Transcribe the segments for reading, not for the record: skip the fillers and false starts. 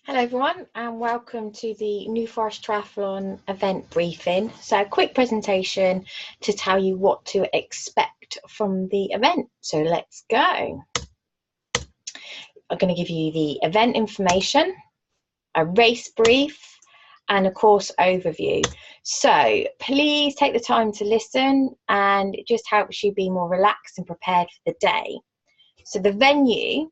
Hello everyone and welcome to the new Forest Triathlon event briefing. So a quick presentation to tell you what to expect from the event. So let's go. I'm going to give you the event information, a race brief and a course overview. So please take the time to listen and it just helps you be more relaxed and prepared for the day. So the venue,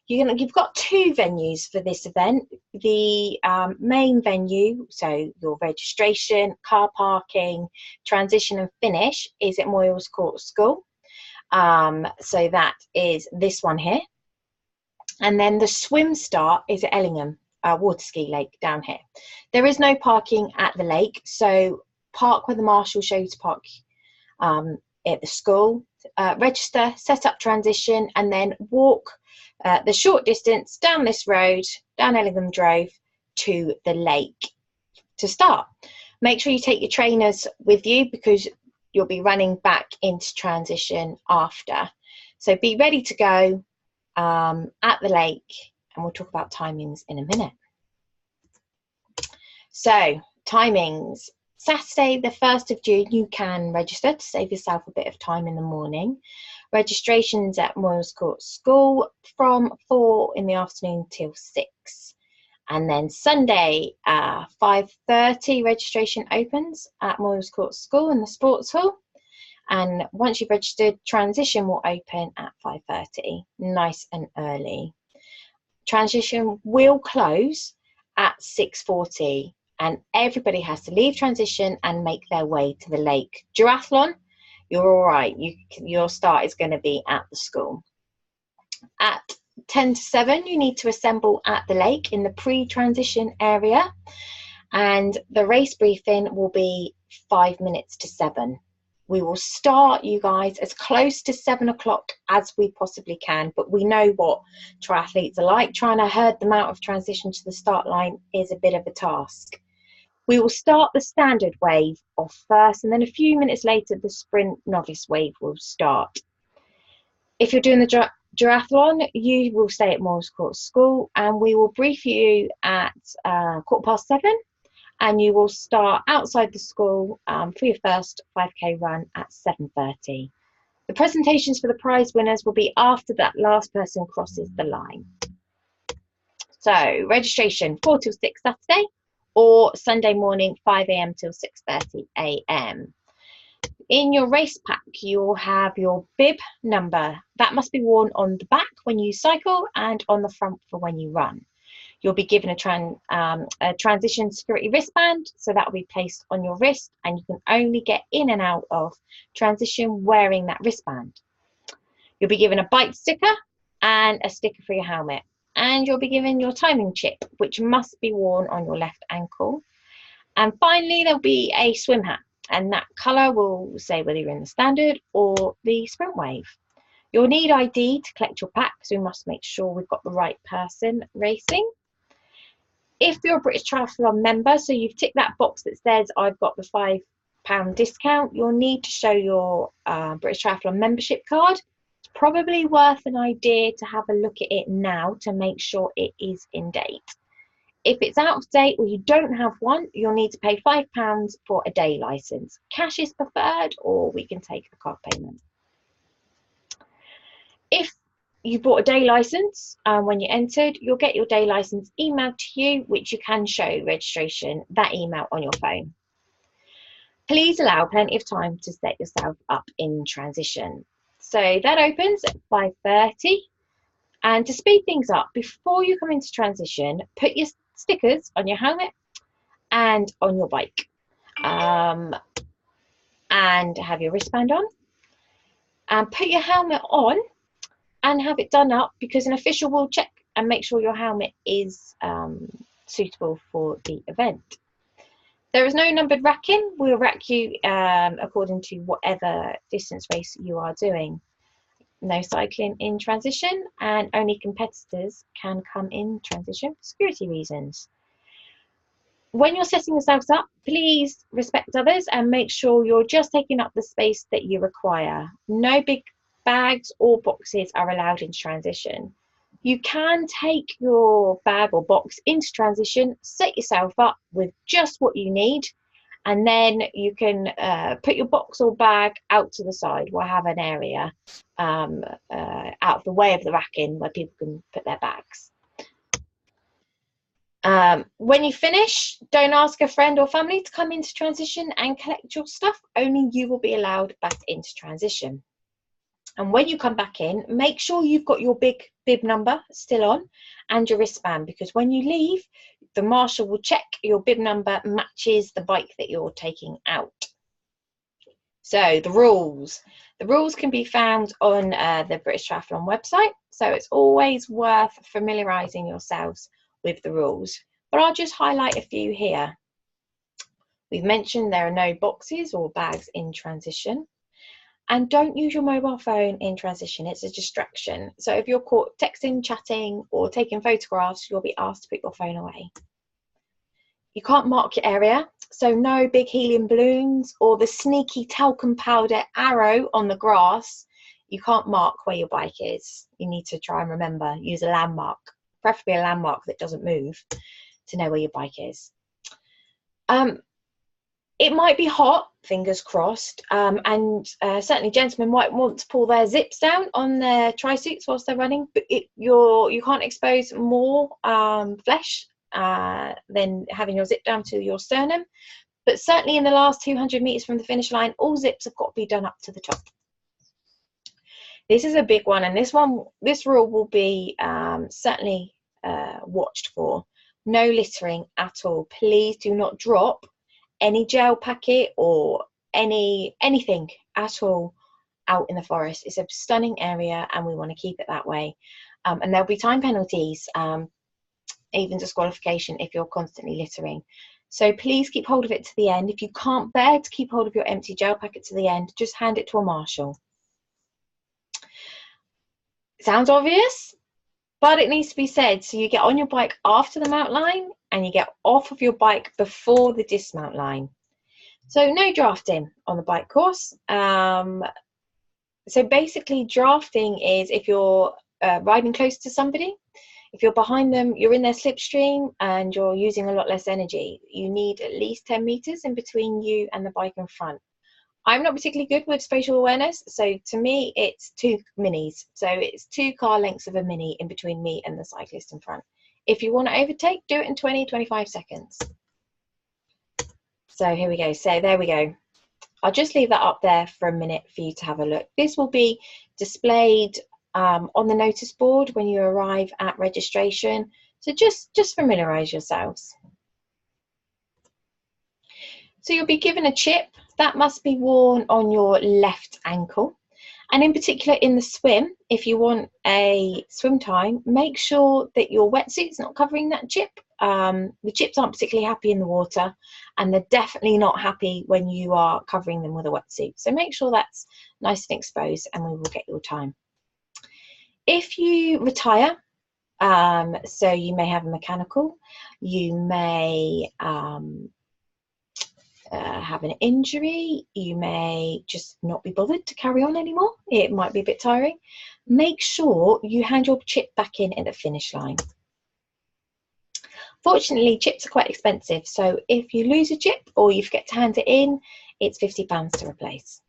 you've got two venues for this event. The main venue, so your registration, car parking, transition and finish is at Moyles Court School. So that is this one here. And then the swim start is at Ellingham, Waterski Lake down here. There is no parking at the lake, so park where the marshal shows you to park at the school. Register, set up transition, and then walk the short distance down this road, down Ellingham Drove to the lake to start. Make sure you take your trainers with you because you'll be running back into transition after. So be ready to go at the lake, and we'll talk about timings in a minute. So timings. Saturday the 1st of June you can register to save yourself a bit of time in the morning. Registrations at Moyles Court School from 4 in the afternoon till 6. And then Sunday 5:30 registration opens at Moyles Court School in the sports hall. And once you've registered, transition will open at 5:30, nice and early. Transition will close at 6:40. And everybody has to leave transition and make their way to the lake. Duathlon, you're all right. Your start is going to be at the school. At 10 to 7, you need to assemble at the lake in the pre-transition area. And the race briefing will be 5 minutes to 7. We will start, you guys, as close to 7 o'clock as we possibly can. But we know what triathletes are like. Trying to herd them out of transition to the start line is a bit of a task. We will start the standard wave off first, and then a few minutes later, the sprint novice wave will start. If you're doing the duathlon, you will stay at Moyles Court School, and we will brief you at 7:15, and you will start outside the school for your first 5K run at 7:30. The presentations for the prize winners will be after that last person crosses the line. So registration 4 till 6 Saturday, or Sunday morning 5 a.m. till 6:30 a.m. In your race pack, you'll have your bib number. That must be worn on the back when you cycle and on the front for when you run. You'll be given a transition security wristband, so that will be placed on your wrist, and you can only get in and out of transition wearing that wristband. You'll be given a bike sticker and a sticker for your helmet. And you'll be given your timing chip, which must be worn on your left ankle. And finally, there'll be a swim hat, and that colour will say whether you're in the standard or the sprint wave. You'll need ID to collect your pack, so we must make sure we've got the right person racing. If you're a British Triathlon member, so you've ticked that box that says I've got the £5 discount, you'll need to show your British Triathlon membership card. Probably worth an idea to have a look at it now to make sure it is in date. If it's out of date or you don't have one, you'll need to pay £5 for a day license. Cash is preferred, or we can take a card payment. If you bought a day license when you entered, you'll get your day license emailed to you, which you can show registration, that email on your phone. Please allow plenty of time to set yourself up in transition. So that opens at 5:30, and to speed things up, before you come into transition, put your stickers on your helmet and on your bike, and have your wristband on, and put your helmet on and have it done up, because an official will check and make sure your helmet is suitable for the event. There is no numbered racking. We'll rack you according to whatever distance race you are doing. No cycling in transition, and only competitors can come in transition for security reasons. When you're setting yourselves up, please respect others and make sure you're just taking up the space that you require. No big bags or boxes are allowed in transition. You can take your bag or box into transition, set yourself up with just what you need, and then you can put your box or bag out to the side. We'll have an area out of the way of the racking where people can put their bags. When you finish, don't ask a friend or family to come into transition and collect your stuff. Only you will be allowed back into transition. And when you come back in, make sure you've got your big bib number still on and your wristband, because when you leave, the marshal will check your bib number matches the bike that you're taking out. So the rules. The rules can be found on the British Triathlon website. So it's always worth familiarising yourselves with the rules. But I'll just highlight a few here. We've mentioned there are no boxes or bags in transition. And don't use your mobile phone in transition, it's a distraction. So if you're caught texting, chatting, or taking photographs, you'll be asked to put your phone away. You can't mark your area, so no big helium balloons or the sneaky talcum powder arrow on the grass. You can't mark where your bike is. You need to try and remember, use a landmark, preferably a landmark that doesn't move, to know where your bike is. It might be hot, fingers crossed, and certainly gentlemen might want to pull their zips down on their tri-suits whilst they're running, but you can't expose more flesh than having your zip down to your sternum. But certainly in the last 200 metres from the finish line, all zips have got to be done up to the top. This is a big one, and this rule will be certainly watched for. No littering at all. Please do not drop any gel packet or anything at all out in the forest. It's a stunning area and we want to keep it that way. And there'll be time penalties, even disqualification if you're constantly littering. So please keep hold of it to the end. If you can't bear to keep hold of your empty gel packet to the end, just hand it to a marshal. Sounds obvious, but it needs to be said. So you get on your bike after the mount line and you get off of your bike before the dismount line. So no drafting on the bike course. So basically drafting is if you're riding close to somebody, if you're behind them, you're in their slipstream and you're using a lot less energy. You need at least 10 meters in between you and the bike in front. I'm not particularly good with spatial awareness, so to me it's 2 minis. So it's 2 car lengths of a mini in between me and the cyclist in front. If you want to overtake, do it in 20-25 seconds. So here we go. So there we go. I'll just leave that up there for a minute for you to have a look. This will be displayed on the notice board when you arrive at registration. So just familiarise yourselves. So you'll be given a chip that must be worn on your left ankle. And in particular in the swim, if you want a swim time, make sure that your wetsuit's not covering that chip. The chips aren't particularly happy in the water and they're definitely not happy when you are covering them with a wetsuit. So make sure that's nice and exposed and we will get your time. If you retire, so you may have a mechanical, you may have an injury, you may just not be bothered to carry on anymore, it might be a bit tiring, make sure you hand your chip back in at the finish line. Fortunately, chips are quite expensive, so if you lose a chip or you forget to hand it in, it's £50 to replace.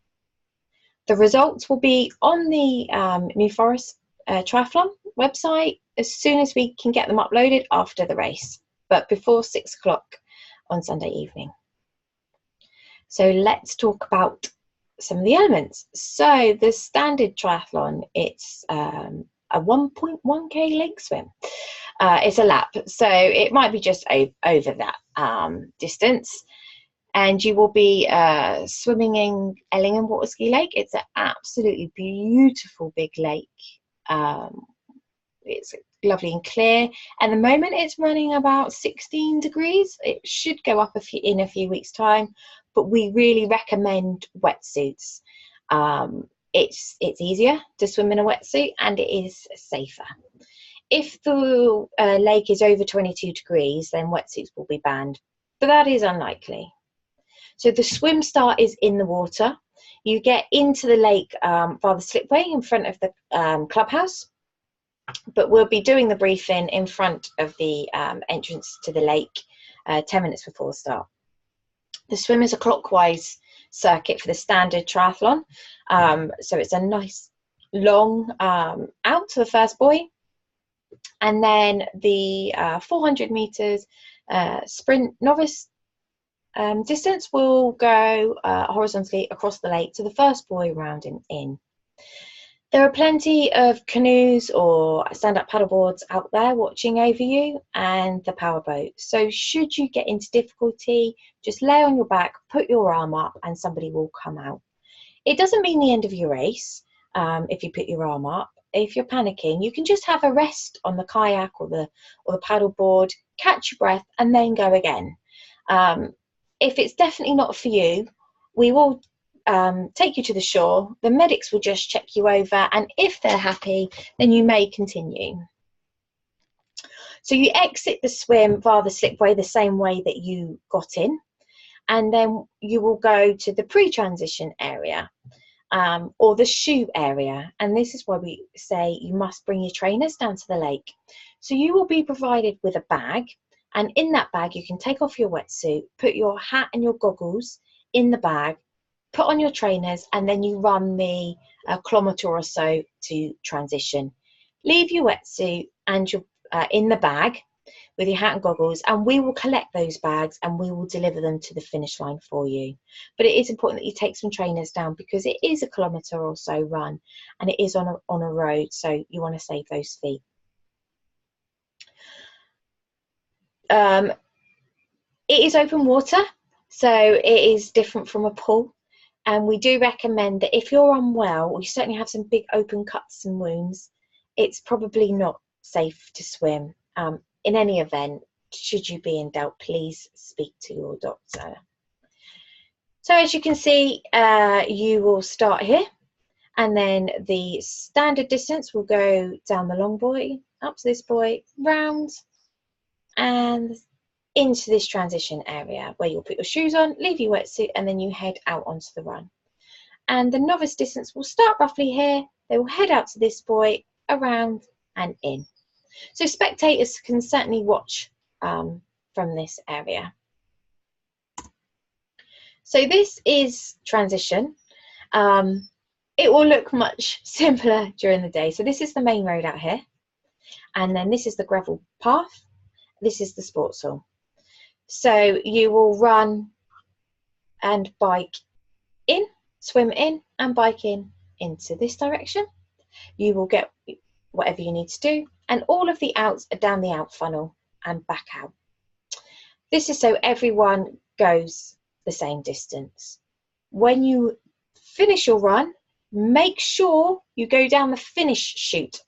The results will be on the New Forest Triathlon website as soon as we can get them uploaded after the race, but before 6 o'clock on Sunday evening. So let's talk about some of the elements. So the standard triathlon, it's a 1.1k leg swim. It's a lap, so it might be just over that distance. And you will be swimming in Ellingham Waterski Lake. It's an absolutely beautiful big lake. It's lovely and clear. At the moment, it's running about 16 degrees. It should go up in a few weeks' time, but we really recommend wetsuits. It's easier to swim in a wetsuit and it is safer. If the lake is over 22 degrees, then wetsuits will be banned, but that is unlikely. So the swim start is in the water. You get into the lake via the slipway in front of the clubhouse. but we'll be doing the briefing in front of the entrance to the lake 10 minutes before the start. The swim is a clockwise circuit for the standard triathlon, so it's a nice long out to the first buoy, and then the 400 meters sprint novice distance will go horizontally across the lake to the first buoy rounding in. There are plenty of canoes or stand-up paddleboards out there watching over you, and the powerboat. So should you get into difficulty, just lay on your back, put your arm up, and somebody will come out. It doesn't mean the end of your race if you put your arm up. If you're panicking, you can just have a rest on the kayak or the paddleboard, catch your breath, and then go again. If it's definitely not for you, we will take you to the shore. The medics will just check you over, and if they're happy, then you may continue. So you exit the swim via the slipway the same way that you got in, and then you will go to the pre-transition area or the shoe area, and this is why we say you must bring your trainers down to the lake. So you will be provided with a bag, and in that bag you can take off your wetsuit, put your hat and your goggles in the bag, put on your trainers, and then you run the kilometre or so to transition. Leave your wetsuit and your in the bag with your hat and goggles, and we will collect those bags and we will deliver them to the finish line for you. But it is important that you take some trainers down, because it is a kilometre or so run, and it is on a road, so you want to save those feet. It is open water, so it is different from a pool. And we do recommend that if you're unwell, or you certainly have some big open cuts and wounds, it's probably not safe to swim. In any event, should you be in doubt, please speak to your doctor. So as you can see, you will start here, and then the standard distance will go down the long buoy, up to this buoy, round, and into this transition area where you'll put your shoes on, leave your wetsuit, and then you head out onto the run. And the novice distance will start roughly here. They will head out to this buoy, around and in. So spectators can certainly watch from this area. So this is transition. It will look much simpler during the day. So this is the main road out here, and then this is the gravel path. This is the sports hall. So you will run and bike in, swim in and bike in into this direction. You will get whatever you need to do, and all of the outs are down the out funnel and back out. This is so everyone goes the same distance. When you finish your run, make sure you go down the finish chute.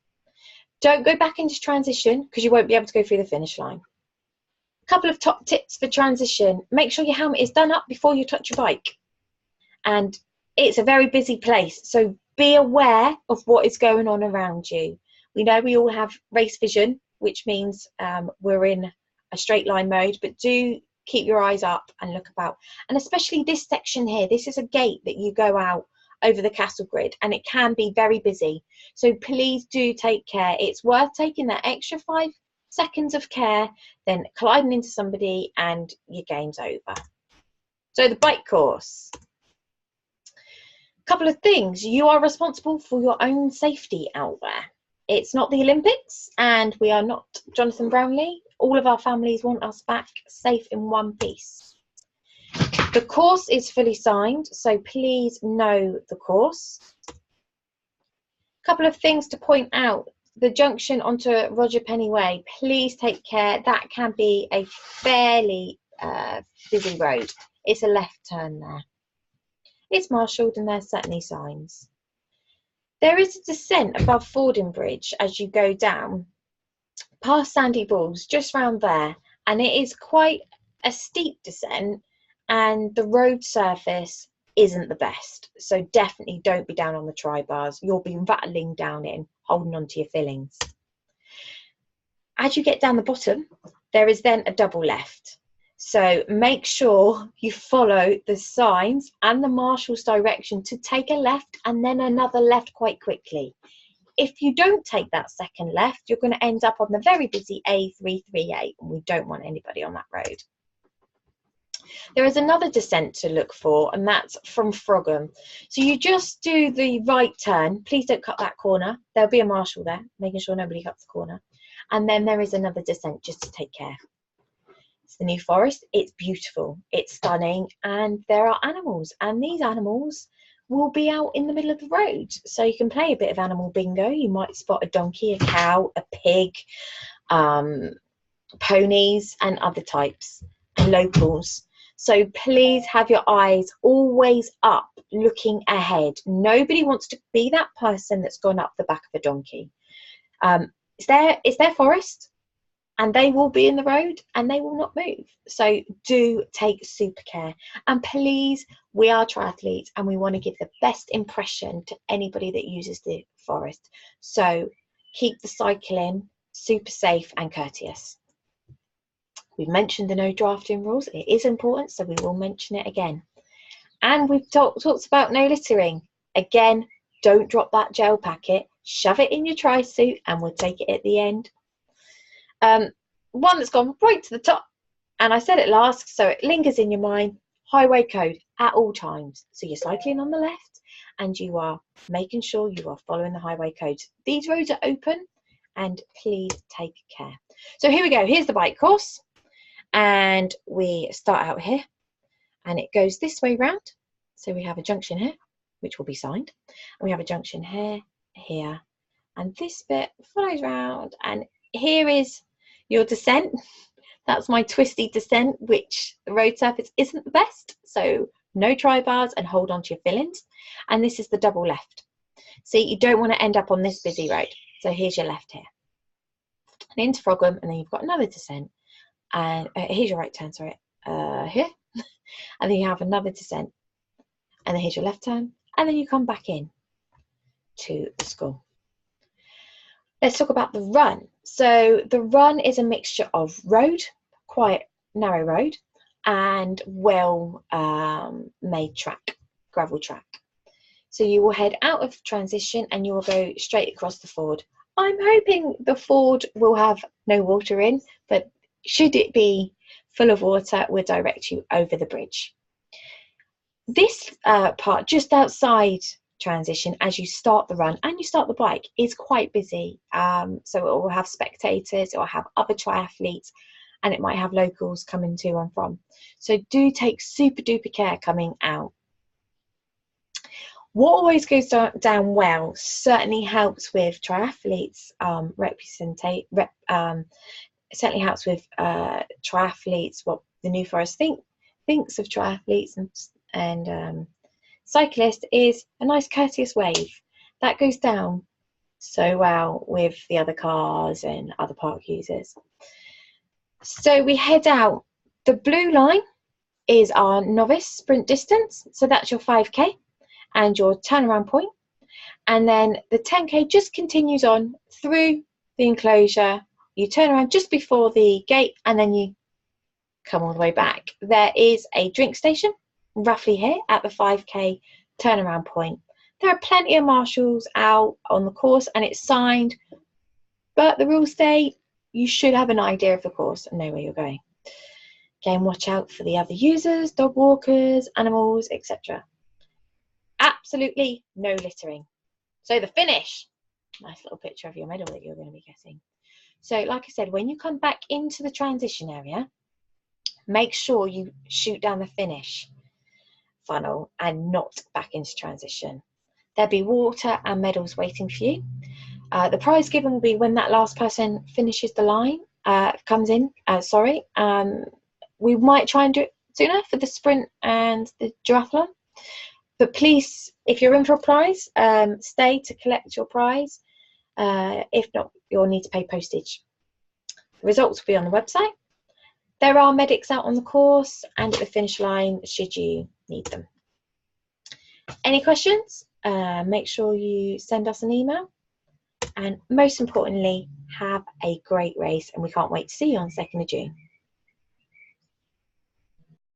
Don't go back into transition, because you won't be able to go through the finish line. Couple of top tips for transition: make sure your helmet is done up before you touch your bike, and it's a very busy place, so be aware of what is going on around you. We know we all have race vision, which means we're in a straight line mode, but do keep your eyes up and look about. And especially this section here, this is a gate that you go out over the castle grid, and it can be very busy, so please do take care. It's worth taking that extra 5 seconds of care than colliding into somebody and your game's over. So the bike course. Couple of things: you are responsible for your own safety out there. It's not the Olympics, and we are not Jonathan Brownlee. All of our families want us back safe in one piece. The course is fully signed, so please know the course. Couple of things to point out: the junction onto Roger Penny Way, please take care. That can be a fairly busy road. It's a left turn there. It's marshalled, and there's certainly signs. There is a descent above Fording Bridge as you go down past Sandy Balls, just round there, and it is quite a steep descent, and the road surface isn't the best, so definitely don't be down on the tri-bars. You'll be rattling down in, holding on to your fillings. As you get down the bottom, there is then a double left, so make sure you follow the signs and the marshal's direction to take a left and then another left quite quickly. if you don't take that second left, you're going to end up on the very busy A338, and we don't want anybody on that road. There is another descent to look for, and that's from Frogham. So you just do the right turn. Please don't cut that corner. There'll be a marshal there, making sure nobody cuts the corner. And then there is another descent just to take care. It's the New Forest. It's beautiful. It's stunning. And there are animals. And these animals will be out in the middle of the road. So you can play a bit of animal bingo. You might spot a donkey, a cow, a pig, ponies, and other types, and locals. So please have your eyes always up, looking ahead. Nobody wants to be that person that's gone up the back of a donkey. It's their forest, and they will be in the road, and they will not move. So do take super care. And please, we are triathletes, and we want to give the best impression to anybody that uses the forest. So keep the cycling super safe and courteous. We've mentioned the no drafting rules. It is important, so we will mention it again. And we've talked about no littering. Again, don't drop that gel packet. Shove it in your tri-suit, and we'll take it at the end. One that's gone right to the top, and I said it last, so it lingers in your mind, highway code at all times. So you're cycling on the left, and you are making sure you are following the highway codes. These roads are open, and please take care. So here we go. Here's the bike course. And we start out here, and it goes this way round. So we have a junction here, which will be signed, and we have a junction here, here, and this bit follows round, and here is your descent. That's my twisty descent, which the road surface isn't the best, so no tri-bars, and hold on to your fillings. And this is the double left. See, you don't want to end up on this busy road, so here's your left here, and into Frogham, and then you've got another descent. And here's your right turn, sorry, here, and then you have another descent, and then here's your left turn, and then you come back in to the school. Let's talk about the run. So the run is a mixture of road, quite narrow road, and well made track, gravel track. So you will head out of transition, and you will go straight across the ford. I'm hoping the ford will have no water in, but should it be full of water, we'll direct you over the bridge. This part just outside transition, as you start the run and you start the bike, is quite busy. So it will have spectators, it will have other triathletes, and it might have locals coming to and from. So do take super duper care coming out. What always goes down well certainly helps with triathletes it certainly helps with triathletes, what the New Forest thinks of triathletes and cyclists, is a nice courteous wave. That goes down so well with the other cars and other park users. So we head out. The blue line is our novice sprint distance, so that's your 5k and your turnaround point. And then the 10k just continues on through the enclosure. You turn around just before the gate, and then you come all the way back. There is a drink station roughly here at the 5k turnaround point. There are plenty of marshals out on the course, and it's signed, but the rules say you should have an idea of the course and know where you're going. Again, watch out for the other users, dog walkers, animals, etc. Absolutely no littering. So the finish, nice little picture of your medal that you're going to be getting. So like I said, when you come back into the transition area, make sure you shoot down the finish funnel and not back into transition. There'll be water and medals waiting for you. The prize given will be when that last person finishes the line, comes in, we might try and do it sooner for the sprint and the triathlon. But please, if you're in for a prize, stay to collect your prize. If not, you'll need to pay postage. The results will be on the website. There are medics out on the course and at the finish line should you need them. Any questions? Make sure you send us an email. And most importantly, have a great race, and we can't wait to see you on the 2nd of June.